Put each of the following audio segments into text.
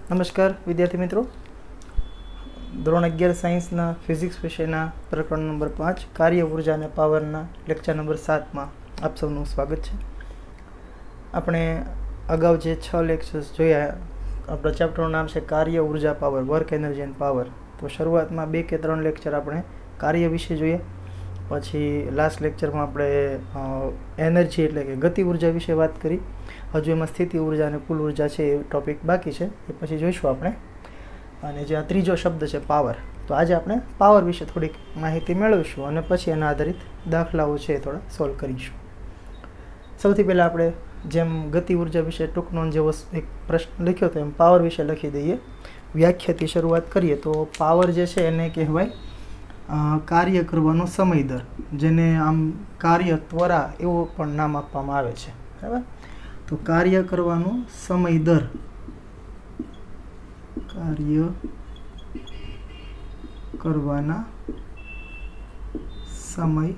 નમસ્કાર વિદ્યાર્થી મિત્રો, ધોરણ 11 સાયન્સના ફિઝિક્સ વિષયના પ્રકરણ નંબર 5 કાર્ય ઉર્જા અને પાવરના લેક્ચર નંબર 7માં આપ સૌનું સ્વાગત છે. આપણે અગાઉ જે 6 લેક્ચર્સ જોયા, આપણા ચેપ્ટરનું નામ છે કાર્ય ઉર્જા power, work energy end power. તો શરૂઆતમાં 2 કે 3 લેક્ચર આપણે કાર્ય વિશે જોઈએ, પછી લાસ્ટ લેક્ચરમાં આપણે એનર્જી એટલે કે ગતિ ઉર્જા વિશે વાત કરી. હજુ એમાં સ્થિતિ ઉર્જા અને કુલ ઉર્જા છે એ ટોપિક બાકી છે, એ પછી જોઈશું આપણે. અને જે આ ત્રીજો શબ્દ છે પાવર, તો આજે આપણે પાવર વિશે થોડીક માહિતી મેળવીશું અને પછી એના આધારિત દાખલાઓ છે એ થોડા સોલ્વ કરીશું. સૌથી પહેલાં આપણે જેમ ગતિ ઉર્જા વિશે ટૂંક નોંધ જેવો એક પ્રશ્ન લખ્યો હતો એમ પાવર વિશે લખી દઈએ. વ્યાખ્યાથી શરૂઆત કરીએ તો પાવર જે છે એને કહેવાય કાર્ય કરવાનો સમય દર, જેને આમ કાર્ય ત્વરા એવું પણ નામ આપવામાં આવે છે. બરાબર, તો કાર્ય કરવાનો સમય દર, કાર્ય કરવાના સમય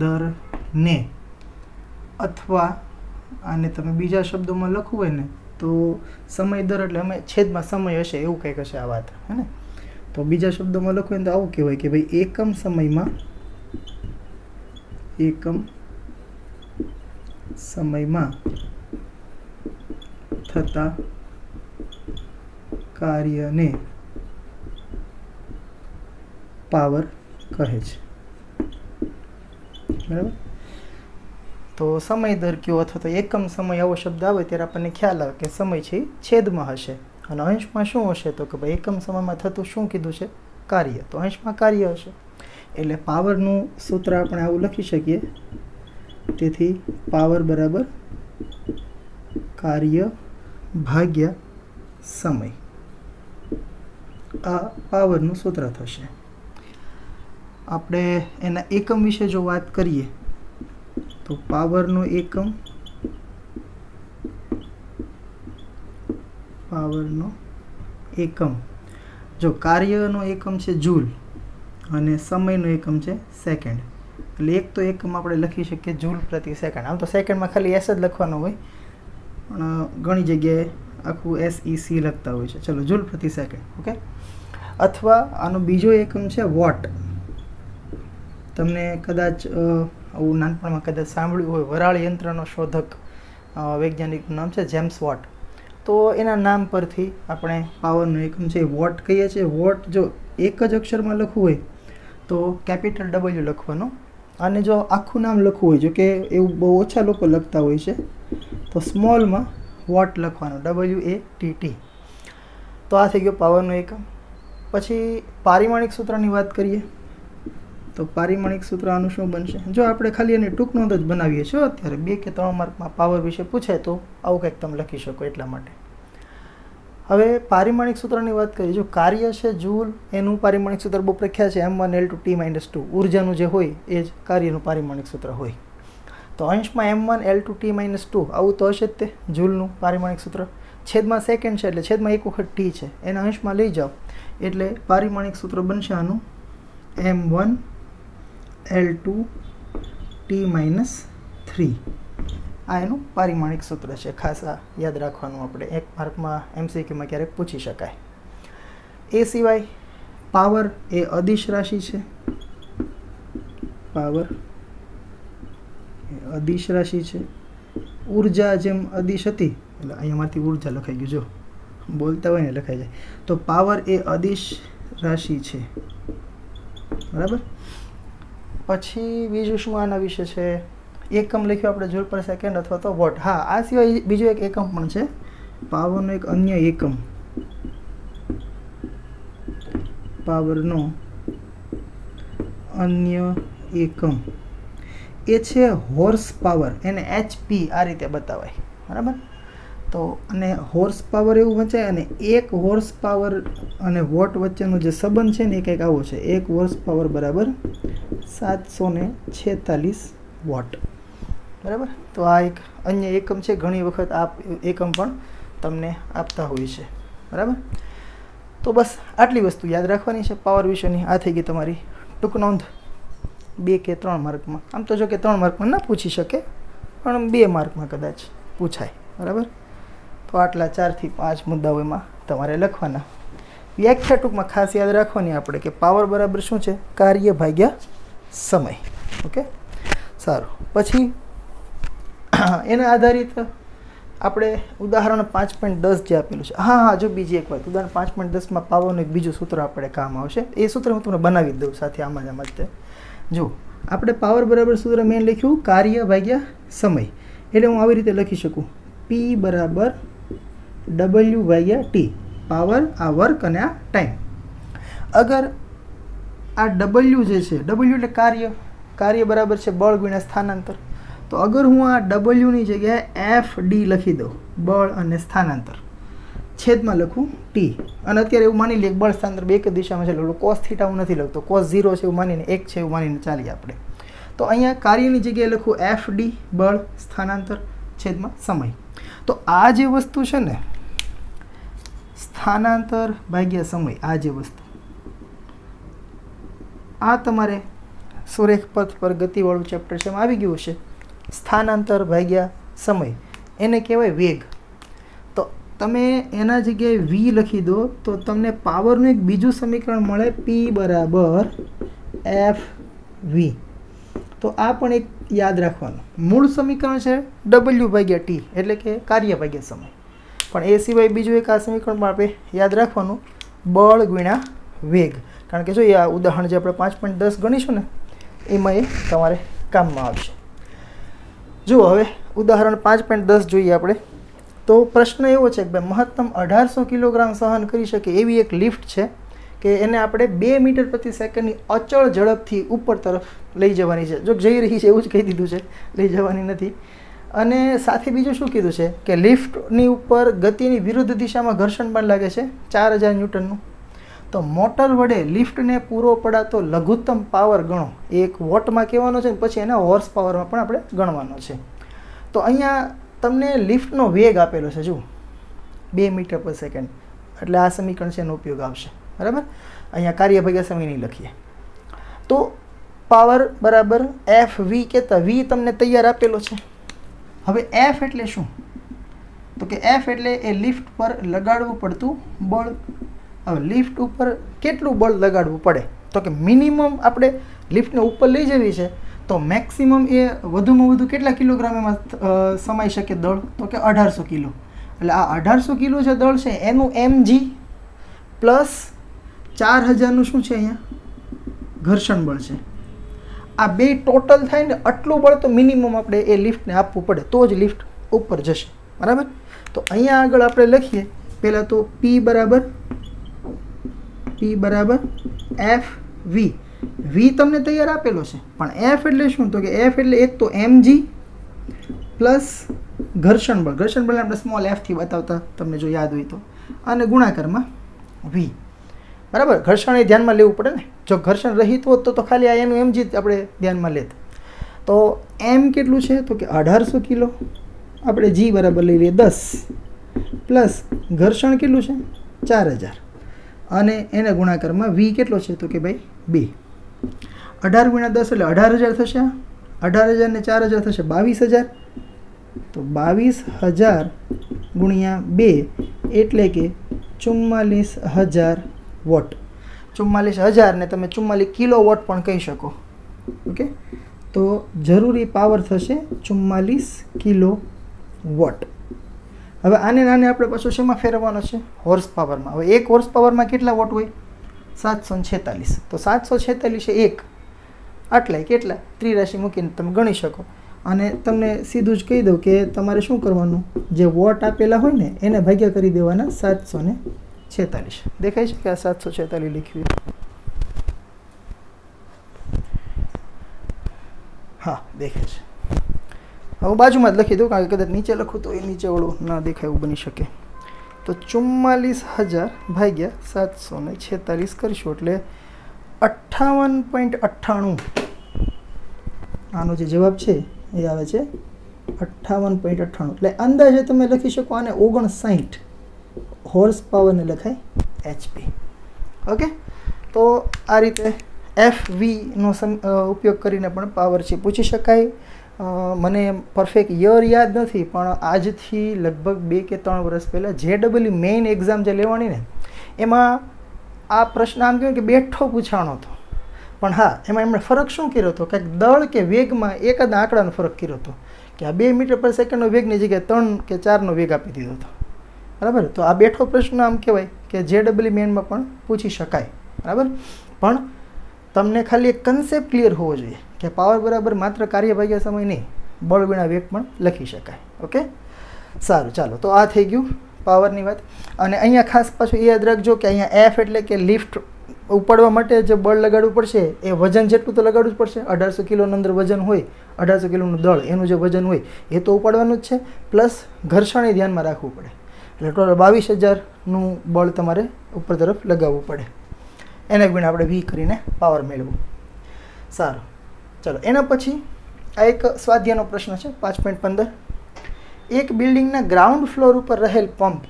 દરને, અથવા આને તમે બીજા શબ્દોમાં લખવું હોય ને તો સમય દર એટલે અમે છેદમાં સમય હશે એવું કંઈક હશે આ વાત, હે ને. તો બીજા શબ્દોમાં લખવું હોય તો આવું કહેવાય કે ભાઈ એકમ સમયમાં થતા કાર્યને પાવર કહે છે. બરાબર, તો સમય દર કયો અથવા તો એકમ સમય આવો શબ્દ આવે ત્યારે આપણને ખ્યાલ આવે કે સમય છે એ છેદમાં હશે અને અંશમાં શું હશે, તો કે ભાઈ એકમ સમયમાં થતું શું કીધું છે, કાર્ય, તો અંશમાં કાર્ય હશે. એટલે પાવરનું સૂત્ર આપણે આવું લખી શકીએ. તેથી પાવર બરાબર કાર્ય ભાગ્યા સમય, આ પાવરનું સૂત્ર થશે. આપણે એના એકમ વિશે જો વાત કરીએ તો પાવરનો એકમ જો કાર્યનો એકમ છે જૂલ અને સમયનો એકમ છે સેકન્ડ. એટલે એક તો એકમ આપણે લખી શકીએ જૂલ પ્રતિ સેકન્ડ. આમ તો સેકન્ડમાં ખાલી એસ જ લખવાનો હોય, પણ ઘણી જગ્યાએ આખું SEC લખતા હોય છે. ચલો, જૂલ પ્રતિ સેકન્ડ, ઓકે. અથવા આનો બીજો એકમ છે વોટ. તમને કદાચ આવું નાનપણમાં કદાચ સાંભળ્યું હોય, વરાળ યંત્રનો શોધક વૈજ્ઞાનિકનું નામ છે જેમ્સ વોટ. તો એના નામ પરથી આપણે પાવરનો એકમ છે વોટ કહીએ છીએ. વોટ જો એક જ અક્ષરમાં લખવું હોય તો કેપિટલ W લખવાનો, અને જો આખું નામ લખવું હોય, જો કે એવું બહુ ઓછા લોકો લખતા હોય છે, તો સ્મોલમાં વોટ લખવાનો, WATT. તો આ થઈ ગયો પાવરનો એકમ. પછી પારિમાણિક સૂત્રની વાત કરીએ તો પારિમાણિક સૂત્ર આનું શું બનશે? જો આપણે ખાલી એની ટૂંક નોંધ જ બનાવીએ છીએ, અત્યારે 2 કે 3 માર્કમાં પાવર વિશે પૂછે તો આવું કંઈક તમે લખી શકો એટલા માટે. હવે પારિમાણિક સૂત્રની વાત કરીએ, જો કાર્ય છે જૂલ, એનું પારિમાણિક સૂત્ર બહુ પ્રખ્યાત છે, M1L2T-2. ઉર્જાનું જે હોય એ જ કાર્યનું પારિમાણિક સૂત્ર હોય. તો અંશમાં M1L2T-2 આવું તો હશે જ તે જૂલનું પારિમાણિક સૂત્ર. છેદમાં સેકન્ડ છે એટલે છેદમાં એક વખત T છે, એના અંશમાં લઈ જાઓ એટલે પારિમાણિક સૂત્ર બનશે આનું M1L2T-3. આ એનું પારિમાણિક સૂત્ર છે. ખાસ આ યાદ રાખવાનું, આપણે 1 માર્કમાં MCQમાં ક્યારેક પૂછી શકાય. એ સિવાય પાવર એ અદિશ રાશિ છે. પાવર એ અદિશ રાશિ છે. ઉર્જા જેમ અદિશ હતી, એટલે અહીંયામાંથી ઉર્જા લખાઈ ગયું, જો બોલતા હોય ને લખાઈ જાય. તો પાવર એ અદિશ રાશિ છે. બરાબર. પછી બીજું શું આના વિશે છે? એકમ લખ્યું આપણે જૂલ પર સેકન્ડ અથવા તો વોટ. હા, આ સિવાય બીજો એક એકમ પણ છે, પાવરનો એક અન્ય એકમ. પાવરનો અન્ય એકમ એ છે હોર્સ પાવર, એને HP આ રીતે બતાવાય. બરાબર. તો અને હોર્સ પાવર એવું વંચાય, અને 1 હોર્સ પાવર અને વોટ વચ્ચેનો જે સંબંધ છે ને એ કંઈક આવો છે. 1 હોર્સ પાવર બરાબર 746 વોટ. બરાબર. તો આ એક અન્ય એકમ છે. ઘણી વખત આ એકમ પણ તમને આપતા હોય છે. બરાબર. તો બસ આટલી વસ્તુ યાદ રાખવાની છે પાવર વિશેની. આ થઈ ગઈ તમારી ટૂંક નોંધ 2 કે 3 માર્કમાં. આમ તો જો કે 3 માર્કમાં ના પૂછી શકે, પણ 2 માર્કમાં કદાચ પૂછાય. બરાબર. તો આટલા 4 થી 5 મુદ્દાઓ એમાં તમારે લખવાના. વ્યાખ્યા ટૂંકમાં ખાસ યાદ રાખવાની આપણે કે પાવર બરાબર શું છે? કાર્ય ભાગ્યા સમય. ઓકે, સારું. પછી એના આધારિત આપણે ઉદાહરણ 5.10 જે આપેલું છે. હા, જો બીજી એક વાત, ઉદાહરણ 5.10માં પાવરનું એક બીજું સૂત્ર આપણે કામ આવશે. એ સૂત્ર હું તમને બનાવી જ દઉં સાથે આમાં જ. જો આપણે પાવર બરાબર સૂત્ર મેં લખ્યું કાર્ય ભાગ્યા સમય, એટલે હું આવી રીતે લખી શકું P બરાબર W ભાગ્યા T. પાવર આ વર્ક અને આ ટાઈમ. અગર આ W જે છે, W એટલે કાર્ય બરાબર છે બળ ગુણ્યા સ્થાનાંતર. તો અગર હું આ W ની જગ્યાએ FD લખી દઉં, બળ અને સ્થાનાંતર, છેદમાં લખું T. અને અત્યારે એવું માની લઈએ કે બળ સ્થાનાંતર બે એક દિશામાં છે, cos થીટા હું નથી લખતો, cos 0 છે એવું માનીને 1 છે એવું માનીને ચાલીએ આપણે. તો અહીંયા કાર્યની જગ્યાએ લખું FD બળ સ્થાનાંતર છેદમાં સમય. તો આ જે વસ્તુ છે ને, સ્થાનાંતર ભાગ્યા સમય, આ જે વસ્તુ, આ તમારે સુરેખ પથ પર ગતિવાળું ચેપ્ટર છે એમાં આવી ગયું છે. સ્થાનાંતર ભાગ્યા સમય એને કહેવાય વેગ. તો તમે એના જગ્યાએ V લખી દો તો તમને પાવરનું એક બીજું સમીકરણ મળે, P બરાબર FV. તો આ પણ એક યાદ રાખવાનું. મૂળ સમીકરણ છે W ભાગ્યા T, એટલે કે કાર્ય ભાગ્યા સમય. પણ એ સિવાય બીજું એક આ સમીકરણમાં આપણે યાદ રાખવાનું, બળ ગુણ્યા વેગ. કારણ કે જો આ ઉદાહરણ જે આપણે 5.10 ગણીશું ને, એમાં એ તમારે કામમાં આવશે. જુઓ હવે ઉદાહરણ 5.10 જોઈએ આપણે. તો પ્રશ્ન એવો છે કે ભાઈ મહત્તમ 1800 કિલોગ્રામ સહન કરી શકે એવી એક લિફ્ટ છે કે એને આપણે 2 મીટર પ્રતિ સેકન્ડની અચળ ઝડપથી ઉપર તરફ લઈ જવાની છે. જો જઈ રહી છે એવું જ કહી દીધું છે, લઈ જવાની નથી. અને સાથે બીજું શું કીધું છે કે લિફ્ટની ઉપર ગતિની વિરુદ્ધ દિશામાં ઘર્ષણ બળ લાગે છે 4000 ન્યૂટનનું. તો મોટર વડે લિફ્ટને પૂરો પડાતો લઘુત્તમ પાવર ગણો. એક વોટમાં કહેવાનો છે ને પછી એના હોર્સ પાવરમાં પણ આપણે ગણવાનો છે. તો અહીંયા તમને લિફ્ટનો વેગ આપેલો છે, જુઓ 2 મીટર પર સેકન્ડ, એટલે આ સમીકરણ છે એનો ઉપયોગ આવશે. બરાબર, અહીંયા કાર્ય ભાગ્યા સમય નહીં લખીએ. તો પાવર બરાબર FV કહેતા V તમને તૈયાર આપેલો છે. હવે F એટલે શું? તો કે F એટલે એ લિફ્ટ પર લગાડવું પડતું બળ. હવે લિફ્ટ ઉપર કેટલું બળ લગાડવું પડે? તો કે મિનિમમ આપણે લિફ્ટને ઉપર લઈ જવી છે તો મેક્સિમમ એ વધુમાં વધુ કેટલા કિલોગ્રામ એમાં સમાઈ શકે દળ? તો કે 1800 કિલો. એટલે આ 1800 કિલો જે દળ છે એનું mg પ્લસ 4000નું શું છે અહીંયા ઘર્ષણ બળ છે. આ બે ટોટલ થાય ને આટલું બળ તો મિનિમમ આપણે એ લિફ્ટને આપવું પડે, તો જ લિફ્ટ ઉપર જશે. બરાબર, તો અહીંયા આગળ આપણે લખીએ પહેલાં તો P બરાબર FV. V તમને તૈયાર આપેલો છે, પણ F એટલે શું? તો કે F એટલે એક તો mg પ્લસ ઘર્ષણ બળ. ઘર્ષણ બળને આપણે સ્મોલ f થી બતાવતા તમને જો યાદ હોય તો, અને ગુણાકારમાં V. બરાબર, ઘર્ષણ એ ધ્યાનમાં લેવું પડે ને. જો ઘર્ષણ રહિત હોત તો ખાલી આ એનું mg જ આપણે ધ્યાનમાં લેત. તો m કેટલું છે? તો કે 1800 કિલો. આપણે g બરાબર લઈ લઈએ 10 પ્લસ ઘર્ષણ કેટલું છે? 4000, અને એને ગુણાકારમાં V કેટલો છે? તો કે ભાઈ 2. 18 ગુણ્યા 10 એટલે 18000 થશે. 18000 ને 4000 થશે 22000. તો 22000 ગુણ્યા 2 એટલે કે 44000 વોટ. 44000 ને તમે 44 કિલો વોટ પણ કહી શકો. ઓકે, તો જરૂરી પાવર થશે 44 કિલો વોટ. હવે આને નાને આપણે પાછું શેમાં ફેરવવાનો છે? હોર્સ પાવરમાં. હવે એક હોર્સ પાવરમાં કેટલા વોટ હોય? 746. તો 746 એ 1 આટલા કેટલા ત્રિરાશિ મૂકીને તમે ગણી શકો. અને તમને સીધું જ કહી દઉં કે તમારે શું કરવાનું, જે વોટ આપેલા હોય ને એને ભાગ્યા કરી દેવાના 746. દેખાય છે કે આ 746 લખ્યું? હા, દેખાય છે. હવે બાજુમાં જ લખી દઉં, કારણ કે કદાચ નીચે લખું તો એ નીચે વાળું ના દેખાય એવું બની શકે. તો 44000 ભાગ્યા 746 કરીશું એટલે 58.98. આનો જે જવાબ છે એ આવે છે 58.98. એટલે અંદાજે તમે લખી શકો આને 59 હોર્સ પાવરને લખાય HP. ઓકે, તો આ રીતે FV નો ઉપયોગ કરીને પણ પાવર છે પૂછી શકાય. મને પરફેક્ટ યર યાદ નથી, પણ આજથી લગભગ 2 કે 3 વર્ષ પહેલાં JEE મેઇન એક્ઝામ જે લેવાની ને એમાં આ પ્રશ્ન આમ કહેવાય કે બેઠો પૂછાણો હતો. પણ હા, એમાં એમણે ફરક શું કર્યો હતો કે દળ કે વેગમાં એક જ આંકડાનો ફરક કર્યો હતો કે આ 2 મીટર પર સેકન્ડનો વેગની જગ્યાએ 3 કે 4નો વેગ આપી દીધો હતો. બરાબર. તો આ બેઠો પ્રશ્ન આમ કહેવાય કે JEE મેઇનમાં પણ પૂછી શકાય. બરાબર. પણ તમને ખાલી એક કન્સેપ્ટ ક્લિયર હોવો જોઈએ કે પાવર બરાબર માત્ર કાર્ય ભાગ્યા સમય નહીં, બળ ગુણ્યા વેગ પણ લખી શકાય. ઓકે, સારું. ચાલો, તો આ થઈ ગયું પાવરની વાત. અને અહીંયા ખાસ પાછું એ યાદ રાખજો કે અહીંયા F એટલે કે લિફ્ટ ઉપાડવા માટે જે બળ લગાડવું પડશે એ વજન જેટલું તો લગાડવું જ પડશે. 1800 કિલોનું અંદર વજન હોય, 1800 કિલોનું દળ, એનું જે વજન હોય એ તો ઉપાડવાનું જ છે, પ્લસ ઘર્ષણ ધ્યાનમાં રાખવું પડે. એટલે ટોટલ 22,000નું બળ તમારે ઉપર તરફ લગાવવું પડે. એને ગુણ્યા આપણે V કરીને પાવર મેળવવું. સારું, ચલો. એના પછી આ એક સ્વાધ્યાયનો પ્રશ્ન છે 5.15. એક બિલ્ડિંગના ગ્રાઉન્ડ ફ્લોર ઉપર રહેલ પંપ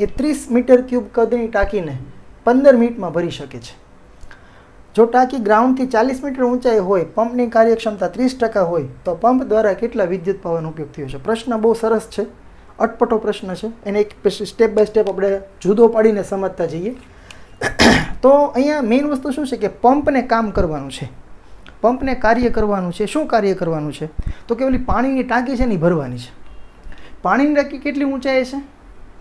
એ 30 મીટર ક્યુબ કદની ટાંકીને 15 મિનિટમાં ભરી શકે છે. જો ટાંકી ગ્રાઉન્ડથી 40 મીટર ઊંચાઈ હોય, પંપની કાર્યક્ષમતા 30% હોય, તો પંપ દ્વારા કેટલા વિદ્યુત પાવરનો ઉપયોગ થયો છે? પ્રશ્ન બહુ સરસ છે, અટપટો પ્રશ્ન છે. એને એક સ્ટેપ બાય સ્ટેપ આપણે જુદો પાડીને સમજતા જઈએ. તો અહીંયા મેઇન વસ્તુ શું છે કે પંપને કામ કરવાનું છે, પંપને કાર્ય કરવાનું છે. શું કાર્ય કરવાનું છે? તો કે ઓલી પાણીની ટાંકી છે ને ભરવાની છે. પાણીની ટાંકી કેટલી ઊંચાઈ છે?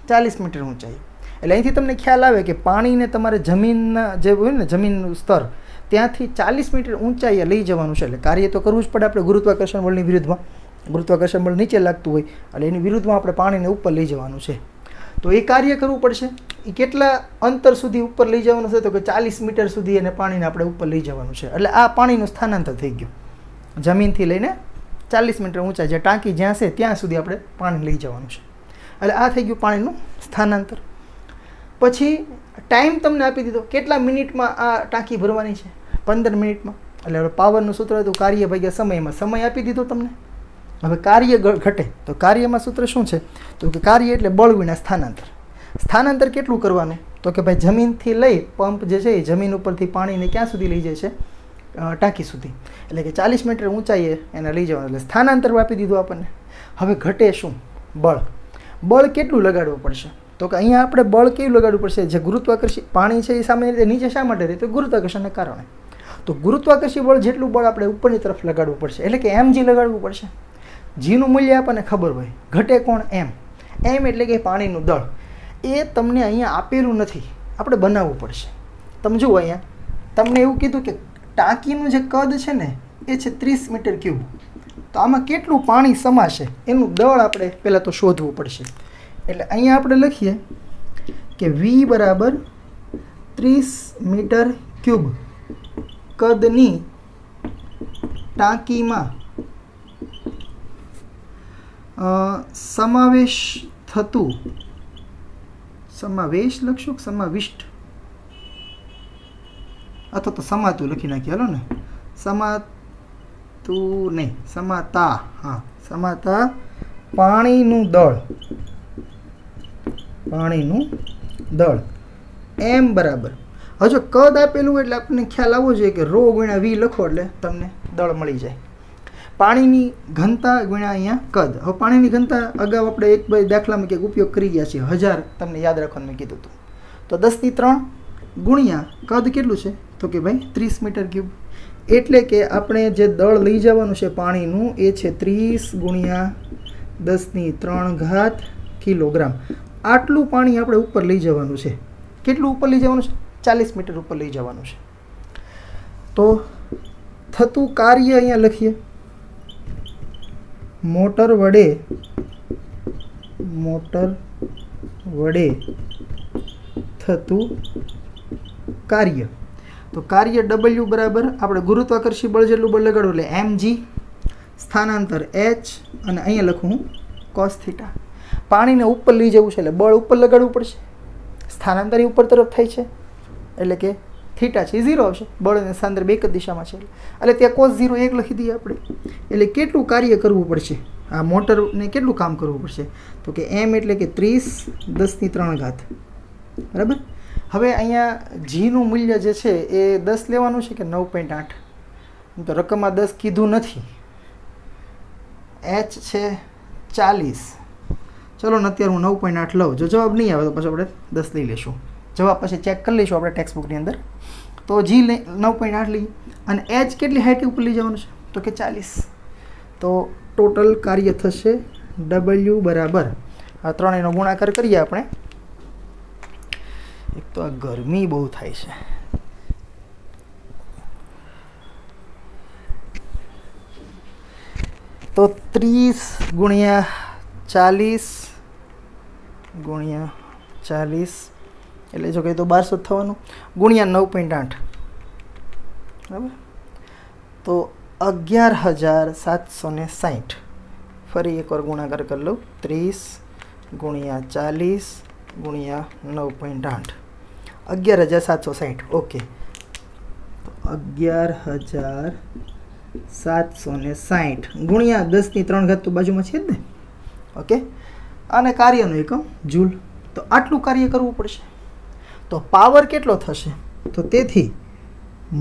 40 મીટર ઊંચાઈ. એટલે અહીંથી તમને ખ્યાલ આવે કે પાણીને તમારે જમીનના જે હોય ને જમીનનું સ્તર ત્યાંથી 40 મીટર ઊંચાઈએ લઈ જવાનું છે. એટલે કાર્ય તો કરવું જ પડે આપણે ગુરુત્વાકર્ષણ બળની વિરુદ્ધમાં. ગુરુત્વાકર્ષણ બળ નીચે લાગતું હોય એટલે એની વિરુદ્ધમાં આપણે પાણીને ઉપર લઈ જવાનું છે. તો એ કાર્ય કરવું પડશે. એ કેટલા અંતર સુધી ઉપર લઈ જવાનું છે? તો કે 40 મીટર સુધી એને પાણીને આપણે ઉપર લઈ જવાનું છે. એટલે આ પાણીનું સ્થાનાંતર થઈ ગયું. જમીનથી લઈને 40 મીટર ઊંચાઈ જે ટાંકી જ્યાં છે ત્યાં સુધી આપણે પાણી લઈ જવાનું છે. એટલે આ થઈ ગયું પાણીનું સ્થાનાંતર. પછી ટાઈમ તમને આપી દીધો, કેટલા મિનિટમાં આ ટાંકી ભરવાની છે? 15 મિનિટમાં. એટલે પાવરનું સૂત્ર હતું કાર્ય ભાગ્યા સમયમાં. સમય આપી દીધો તમને. હવે કાર્ય ઘટે તો કાર્યમાં સૂત્ર શું છે? તો કે કાર્ય એટલે બળ ગુણ્યા સ્થાનાંતર. સ્થાનાંતર કેટલું કરવાનું? તો કે ભાઈ જમીનથી લઈ પંપ જે છે એ જમીન ઉપરથી પાણીને ક્યાં સુધી લઈ જાય છે? ટાંકી સુધી. એટલે કે 40 મીટર ઊંચાઈએ એને લઈ જવાનું. એટલે સ્થાનાંતર આપી દીધું આપણને. હવે ઘટે શું? બળ. બળ કેટલું લગાડવું પડશે? તો કે અહીંયા આપણે બળ કેવું લગાડવું પડશે? જે ગુરુત્વાકર્ષી પાણી છે એ સામાન્ય રીતે નીચે શા માટે રહે? તો ગુરુત્વાકર્ષણને કારણે. તો ગુરુત્વાકર્ષી બળ જેટલું બળ આપણે ઉપરની તરફ લગાડવું પડશે. એટલે કે mg લગાડવું પડશે. જીનું મૂલ્ય આપણને ખબર હોય. ઘટે કોણ? m. m એટલે કે પાણીનું દળ. એ તમને અહીંયા આપેલું નથી, આપણે બનાવવું પડશે. તમે જુઓ અહીંયા તમને એવું કીધું કે ટાંકીનું જે કદ છે ને એ છે 30 મીટર ક્યુબ. તો આમાં કેટલું પાણી સમાશે એનું દળ આપણે પહેલાં તો શોધવું પડશે. એટલે અહીંયા આપણે લખીએ કે V બરાબર 30 મીટર ક્યુબ કદની ટાંકીમાં સમાવેશ થતું, સમાવેશ લખશું સમાવિષ્ટ અથવા તો સમાતું લખી નાખીએ. હાલો ને, સમાતું નહીં, સમાતા. હા, સમાતા પાણીનું દળ, પાણીનું દળ m બરાબર. હવે જો કદ આપેલું એટલે આપણને ખ્યાલ આવવો જોઈએ કે ρ ગુણ્યા V લખો એટલે તમને દળ મળી જાય. પાણીની ઘનતા ગુણ્યા અહીંયા કદ. હવે પાણીની ઘનતા અગાઉ આપણે એક બે દાખલામાં ક્યાંક ઉપયોગ કરી ગયા છીએ. 1000 તમને યાદ રાખવાનું મેં કીધું હતું. તો 10⁻³ ગુણ્યા કદ કેટલું છે? તો કે ભાઈ 30 મીટર ક્યુબ. એટલે કે આપણે જે દળ લઈ જવાનું છે પાણીનું એ છે 30 ગુણ્યા 10⁻³ કિલોગ્રામ. આટલું પાણી આપણે ઉપર લઈ જવાનું છે. કેટલું ઉપર લઈ જવાનું છે? 40 મીટર ઉપર લઈ જવાનું છે. તો થતું કાર્ય અહીંયા લખીએ, મોટર વડે થતું કાર્ય. તો કાર્ય W બરાબર આપણે ગુરુત્વાકર્ષી બળ જેટલું બળ લગાડવું એટલે mg, સ્થાનાંતર h, અને અહીંયા લખું હું cos θ. પાણીને ઉપર લઈ જવું છે એટલે બળ ઉપર લગાડવું પડશે. સ્થાનાંતર ઉપર તરફ થાય છે એટલે કે થીટા છે 0 આવશે. બળ અને સ્થાનાંતર બે જ દિશામાં છે એટલે ત્યાં cos 0 1 લખી દઈએ આપણે. એટલે કેટલું કાર્ય કરવું પડશે? આ મોટરને કેટલું કામ કરવું પડશે? તો કે m એટલે કે 30 10⁻³ બરાબર. હવે અહીંયા જીનું મૂલ્ય જે છે એ 10 લેવાનું છે કે 9.8? તો રકમમાં 10 કીધું નથી. એચ છે 40. ચલો ને અત્યારે હું 9.8 લઉં. જો જવાબ નહીં આવે તો પછી આપણે 10 લઈ લઈશું. જવાબ પછી ચેક કરી લઈશું આપણે ટેક્સ્ટ બુકની અંદર. તો જી 9.8 લઈ અને એચ કેટલી હાઇટ ઉપર લઈ જવાનું છે તો કે 40. તો ટોટલ કાર્ય થશે W બરાબર આ ત્રણેયનો ગુણાકાર કરીએ આપણે. એક તો આ ગરમી બહુ થાય છે. તો 30 ગુણ્યા 40 ગુણ્યા 40 એટલે જો કહે તો 1200 થવાનું ગુણ્યા 9.8 બરાબર. તો 11,760. ફરી એકવાર ગુણાકાર કરી લઉં. 30 ગુણ્યા 40 ગુણ્યા 9.8 11,760. ઓકે, તો 11,760 ગુણ્યા 10 ની 3 ઘાત તો બાજુમાં છે જ ને. ઓકે, અને કાર્યનો એકમ જૂલ. તો આટલું કાર્ય કરવું પડશે. તો પાવર કેટલો થશે તો તેથી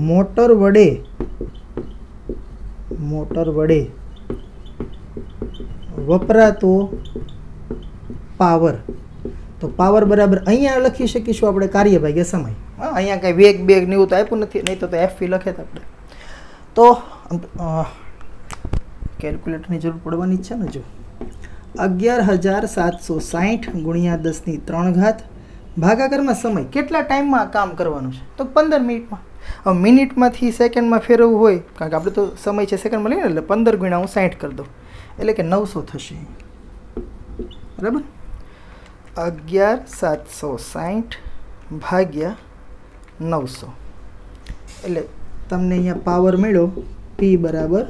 મોટર વડે વપરાતો પાવર. તો પાવર બરાબર અહીંયા લખી શકીશું આપણે કાર્ય ભાગ્યા સમય. અહીંયા કંઈ વેગ બેગ ને એવું તો આપ્યું નથી, નહીં તો એફી લખે તો આપણે. તો કેલ્ક્યુલેટરની જરૂર પડવાની જ છે ને. જો 11,760 ગુણ્યા 10 ની 3 ઘાત ભાગાકારમાં સમય કેટલા ટાઈમમાં કામ કરવાનું છે તો 15 મિનિટમાં. હવે મિનિટમાંથી સેકન્ડમાં ફેરવવું હોય કારણ કે આપણે તો સમય છે સેકન્ડમાં લઈએ ને એટલે 15 ગુણ્યા હું 60 કરી દઉં એટલે કે 900 થશે. બરાબર, 11,760 ભાગ્યા 900 એટલે તમને અહીંયા પાવર મળ્યો P બરાબર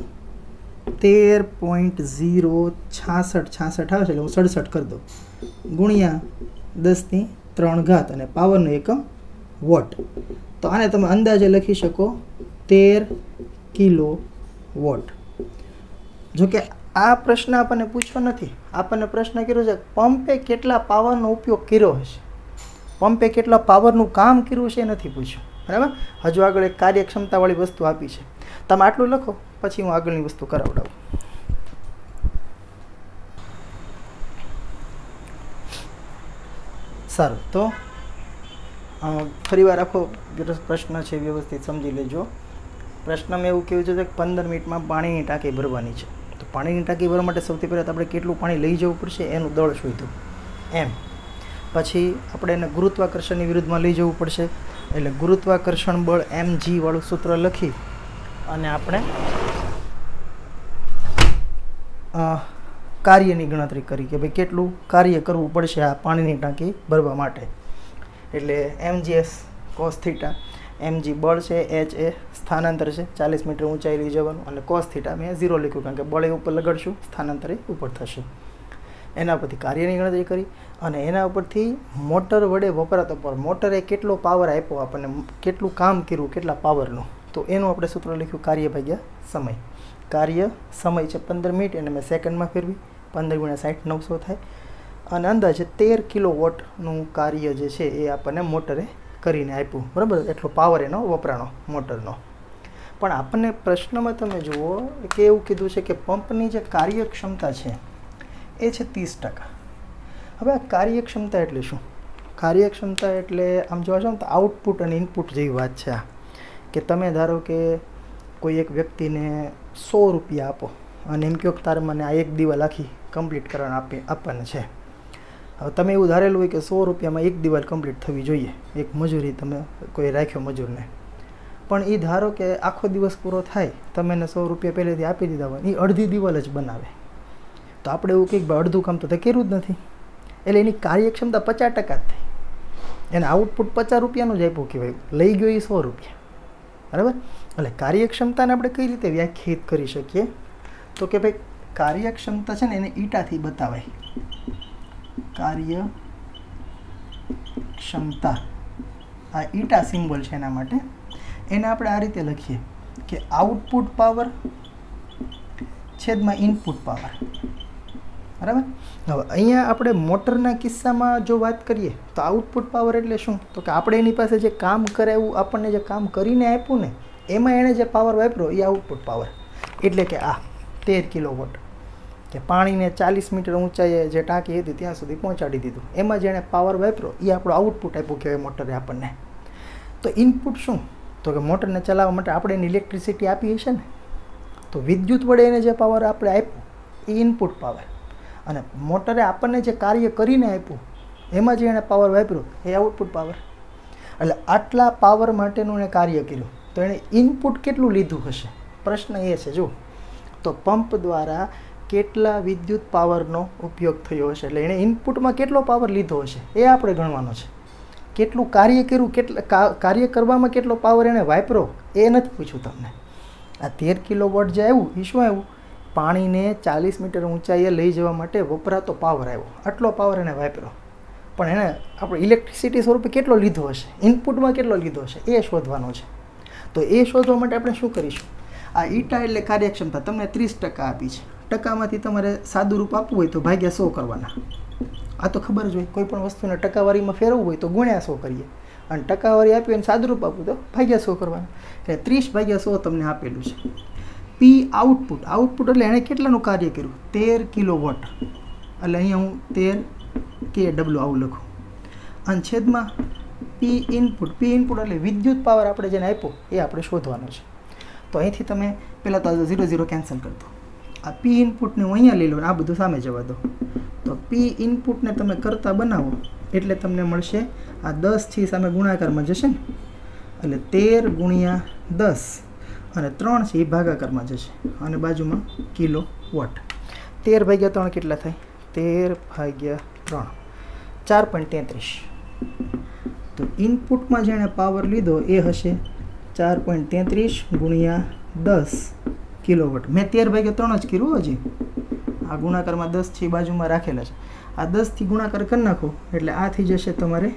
13.066 આવશે એટલે હું 67 કરી દઉં ગુણ્યા 10 ની 3 ઘાત અને પાવરનો એકમ વોટ. તો આને તમે અંદાજે લખી શકો 13 કિલો વોટ. જોકે આ પ્રશ્ન આપણને પૂછવો નથી, આપણને પ્રશ્ન કર્યો છે પંપે કેટલા પાવરનો ઉપયોગ કર્યો હશે. પંપે કેટલા પાવરનું કામ કર્યું છે એ નથી પૂછ્યું. બરાબર, હજુ આગળ એક કાર્યક્ષમતાવાળી વસ્તુ આપી છે. તમે આટલું લખો પછી હું આગળની વસ્તુ કરાવડાવું. સારું, તો ફરીવાર આખો પ્રશ્ન છે વ્યવસ્થિત સમજી લેજો. પ્રશ્નમાં એવું કહેવું છે કે 15 મિનિટમાં પાણીની ટાંકી ભરવાની છે. તો પાણીની ટાંકી ભરવા માટે સૌથી પહેલાં આપણે કેટલું પાણી લઈ જવું પડશે એનું દળ શોધ્યું એમ. પછી આપણે એને ગુરુત્વાકર્ષણની વિરુદ્ધમાં લઈ જવું પડશે એટલે ગુરુત્વાકર્ષણ બળ mg વાળું સૂત્ર લખી અને આપણે કાર્યની ગણતરી કરી કે ભાઈ કેટલું કાર્ય કરવું પડશે આ પાણીની ટાંકી ભરવા માટે. એટલે mgs cos થીટા, mg બળ છે, h એ સ્થાનાંતર છે, 40 મીટર ઊંચાઈ લઈ જવાનું અને cos થીટા મેં 0 લખ્યું કારણ કે બળ એ ઉપર લગાડશું સ્થાનાંતર ઉપર થશે. એના પરથી કાર્યની ગણતરી કરી અને એના ઉપરથી મોટર વડે વપરાતો પાવર, મોટરે કેટલો પાવર આપ્યો આપણને, કેટલું કામ કર્યું, કેટલા પાવરનું, તો એનું આપણે સૂત્ર લખ્યું કાર્ય ભાગ્યા સમય. કાર્ય સમય છે 15 મિનિટ અને મેં સેકન્ડમાં ફેરવી 15 ગુણ્યા 60 900 થાય અને અંદાજે 13 કિલોવોટનું કાર્ય જે છે એ આપણને મોટરે કરીને આપ્યું. બરાબર, એટલો પાવર એનો વપરાણો મોટરનો. પણ આપણને પ્રશ્નમાં તમે જુઓ કે એવું કીધું છે કે પંપની જે કાર્યક્ષમતા છે એ છે 30%. હવે આ કાર્યક્ષમતા એટલે શું? કાર્યક્ષમતા એટલે આમ જોવા જાવ તો આઉટપુટ અને ઇનપુટ જેવી વાત છે આ. કે તમે ધારો કે કોઈ એક વ્યક્તિને 100 રૂપિયા આપો અને એમ કહો કે તારે મને આ એક દિવાલ આખી કમ્પ્લીટ કરવાના આપવાના છે. હવે તમે એવું ધારેલું હોય કે 100 રૂપિયામાં એક દિવાલ કમ્પ્લીટ થવી જોઈએ, એક મજૂરી તમે કોઈ રાખ્યો મજૂરને, પણ એ ધારો કે આખો દિવસ પૂરો થાય તમે એને 100 રૂપિયા પહેલેથી આપી દીધા હોય, એ અડધી દિવાલ જ બનાવે. તો આપણે એવું કંઈક અડધું કામ તો તે કર્યું જ નથી એટલે એની કાર્યક્ષમતા 50% જ થઈ. એને આઉટપુટ 50 રૂપિયાનું જ આપ્યું કહેવાય, લઈ ગયો એ 100 રૂપિયા. બરાબર, એટલે કાર્યક્ષમતાને આપણે કઈ રીતે વ્યાખ્યાયિત કરી શકીએ તો કે ભાઈ કાર્યક્ષમતા છે ને એને ઈટાથી બતાવાય. કાર્યક્ષમતા આ ઈટા સિમ્બોલ છે એના માટે. એને આપણે આ રીતે લખીએ કે આઉટપુટ પાવર છેદમાં ઇનપુટ પાવર. બરાબર, હવે અહીંયા આપણે મોટરના કિસ્સામાં જો વાત કરીએ તો આઉટપુટ પાવર એટલે શું તો કે આપણે એની પાસે જે કામ કરાવ્યું, આપણને જે કામ કરીને આપ્યું ને એમાં એણે જે પાવર વાપર્યો એ આઉટપુટ પાવર. એટલે કે આ 13 કિલોવોટ કે પાણીને 40 મીટર ઊંચાઈએ જે ટાંકી હતી ત્યાં સુધી પહોંચાડી દીધું. એમાં જેણે પાવર વાપર્યો એ આપણો આઉટપુટ આપ્યું કહેવાય મોટરે આપણને. તો ઇનપુટ શું? તો કે મોટરને ચલાવવા માટે આપણે એની ઇલેક્ટ્રિસિટી આપી છે ને, તો વિદ્યુત વડે એને જે પાવર આપણે આપ્યું એ ઇનપુટ પાવર, અને મોટરે આપણને જે કાર્ય કરીને આપ્યું એમાં જે એણે પાવર વાપર્યો એ આઉટપુટ પાવર. એટલે આટલા પાવર માટેનું એણે કાર્ય કર્યું, તો એણે ઇનપુટ કેટલું લીધું હશે? પ્રશ્ન એ છે. જો તો પંપ દ્વારા કેટલા વિદ્યુત પાવરનો ઉપયોગ થયો હશે, એટલે એણે ઇનપુટમાં કેટલો પાવર લીધો હશે એ આપણે ગણવાનો છે. કેટલું કાર્ય કર્યું, કાર્ય કરવામાં કેટલો પાવર એણે વાપર્યો એ નથી પૂછ્યું તમને. આ 13 કિલોવોટ જે આવ્યું એ શું આવ્યું? પાણીને 40 મીટર ઊંચાઈએ લઈ જવા માટે વપરાતો પાવર આવ્યો. આટલો પાવર એને વાપર્યો, પણ એણે આપણે ઇલેક્ટ્રિસિટી સ્વરૂપે કેટલો લીધો હશે, ઇનપુટમાં કેટલો લીધો હશે એ શોધવાનો છે. તો એ શોધવા માટે આપણે શું કરીશું? આ ઈટા એટલે કાર્યક્ષમતા તમને 30% આપી છે. ટકામાંથી તમારે સાદું રૂપ આપવું હોય તો ભાગ્યા 100 કરવાના. આ તો ખબર જ હોય, કોઈ પણ વસ્તુને ટકાવારીમાં ફેરવવું હોય તો ગુણ્યા 100 કરીએ, અને ટકાવારી આપી અને સાદું રૂપ આપવું તો ભાગ્યા 100 કરવાના. એટલે 30/100 તમને આપેલું છે. પી આઉટપુટ, આઉટપુટ એટલે એણે કેટલાનું કાર્ય કર્યું? 13 કિલોવોટ. એટલે અહીંયા હું 13 kW આવું લખું. અને છેદમાં પી ઇનપુટ, પી ઇનપુટ એટલે વિદ્યુત પાવર આપણે જેને આપ્યો એ આપણે શોધવાનો છે. તો અહીંથી તમે પહેલાં તો 0 0 કેન્સલ કરી દો. આ પી ઇનપુટને હું અહીંયા લઈ લો, આ બધું સામે જવા દો. તો પી ઇનપુટને તમે કરતા બનાવો એટલે તમને મળશે આ 10 થી સામે ગુણાકારમાં જશે ને, એટલે 13 ગુણ્યા 10 અને 3 છે એ ભાગાકારમાં જશે, અને બાજુમાં કિલોવોટ. 13/3 કેટલા થાય? 13/3 4.33. તો ઇનપુટમાં જેણે પાવર લીધો એ હશે 4.33 ગુણ્યા 10 કિલોવોટ. મેં 13/3 જ કર્યું હજી. આ ગુણાકારમાં 10 છે બાજુમાં રાખેલા છે. આ 10 થી ગુણાકાર કરી નાખો એટલે આ થઈ જશે તમારે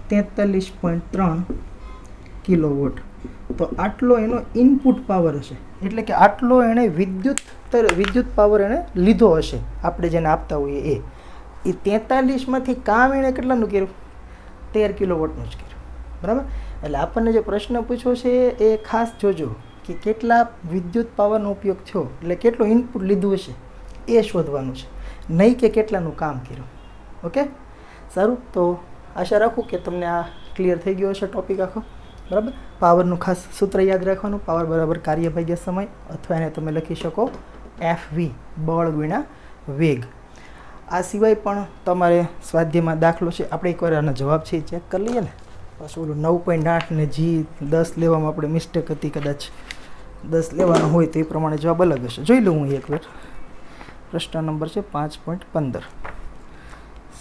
43.3 કિલોવોટ. તો આટલો એનો ઇનપુટ પાવર હશે, એટલે કે આટલો એણે વિદ્યુત પાવર એણે લીધો હશે આપણે જેને આપતા હોઈએ એ. 43માંથી કામ એણે કેટલાનું કર્યું? 13 કિલોવોટનું જ કર્યું. બરાબર? એટલે આપણને જે પ્રશ્ન પૂછ્યો છે એ ખાસ જોજો કે કેટલા વિદ્યુત પાવરનો ઉપયોગ થયો, એટલે કેટલું ઇનપુટ લીધું હશે એ શોધવાનું છે, નહીં કે કેટલાનું કામ કર્યું. ઓકે, સારું. તો આશા રાખું કે તમને આ ક્લિયર થઈ ગયો હશે ટોપિક આખો. બરાબર? પાવરનું ખાસ સૂત્ર યાદ રાખવાનું, પાવર બરાબર કાર્ય ભાગ્યા સમય, અથવા એને તમે લખી શકો FV, બળ ગુણ્યા વેગ. આ સિવાય પણ તમારે સ્વાધ્યાયમાં દાખલો છે, આપણે એકવાર આનો જવાબ છે એ ચેક કરી લઈએ ને. પાછું ઓલું 9.8 ને G10 લેવામાં આપણે મિસ્ટેક હતી, કદાચ 10 લેવાનો હોય તો એ પ્રમાણે જવાબ અલગ હશે. જોઈ લઉં હું એકવાર. પ્રશ્ન નંબર છે 5.15,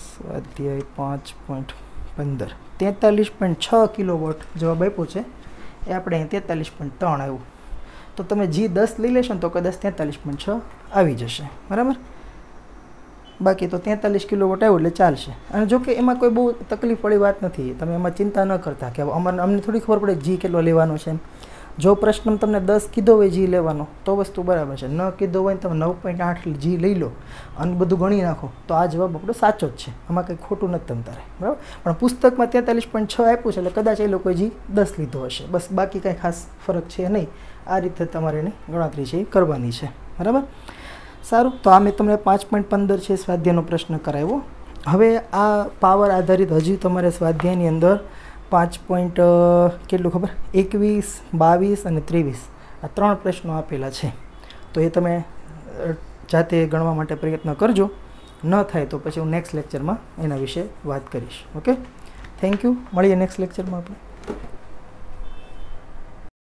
સ્વાધ્યાય 5.15. 43.6 કિલોવોટ જવાબ આપ્યો છે, એ આપણે અહીં 43.3 આવ્યું. તો તમે G10 લઈ લેશો ને તો કદાચ 43.6 આવી જશે. બરાબર? બાકી તો 43 કિલોવોટ આવ્યું એટલે ચાલશે. અને જો કે એમાં કોઈ બહુ તકલીફવાળી વાત નથી, તમે એમાં ચિંતા ન કરતા કે અમને થોડી ખબર પડે G કેટલો લેવાનો છે. જો પ્રશ્ન તમને 10 કીધો હોય G લેવાનો તો વસ્તુ બરાબર છે, ન કીધો હોય તમે 9.8 G લઈ લો અને બધું ગણી નાખો તો આ જવાબ આપણો સાચો જ છે, આમાં કંઈ ખોટું નથી તમ તારે. બરાબર? પણ પુસ્તકમાં 43.6 આપ્યું છે એટલે કદાચ એ લોકોએ G10 લીધો હશે, બસ. બાકી કાંઈ ખાસ ફરક છે નહીં. આ રીતે તમારે એની ગણતરી છે એ કરવાની છે. બરાબર? સારું. તો આ મેં તમને 5.15 છે સ્વાધ્યાયનો પ્રશ્ન કરાવ્યો. હવે આ પાવર આધારિત હજી તમારે સ્વાધ્યાયની અંદર 5. કેટલું ખબર? 21, 22 અને 23 આ 3 પ્રશ્નો આપેલા છે. તો એ તમે જાતે ગણવા માટે પ્રયત્ન કરજો. ન થાય તો પછી હું નેક્સ્ટ લેક્ચરમાં એના વિશે વાત કરીશ. Okay, thank you. મળીએ નેક્સ્ટ લેક્ચરમાં આપણે.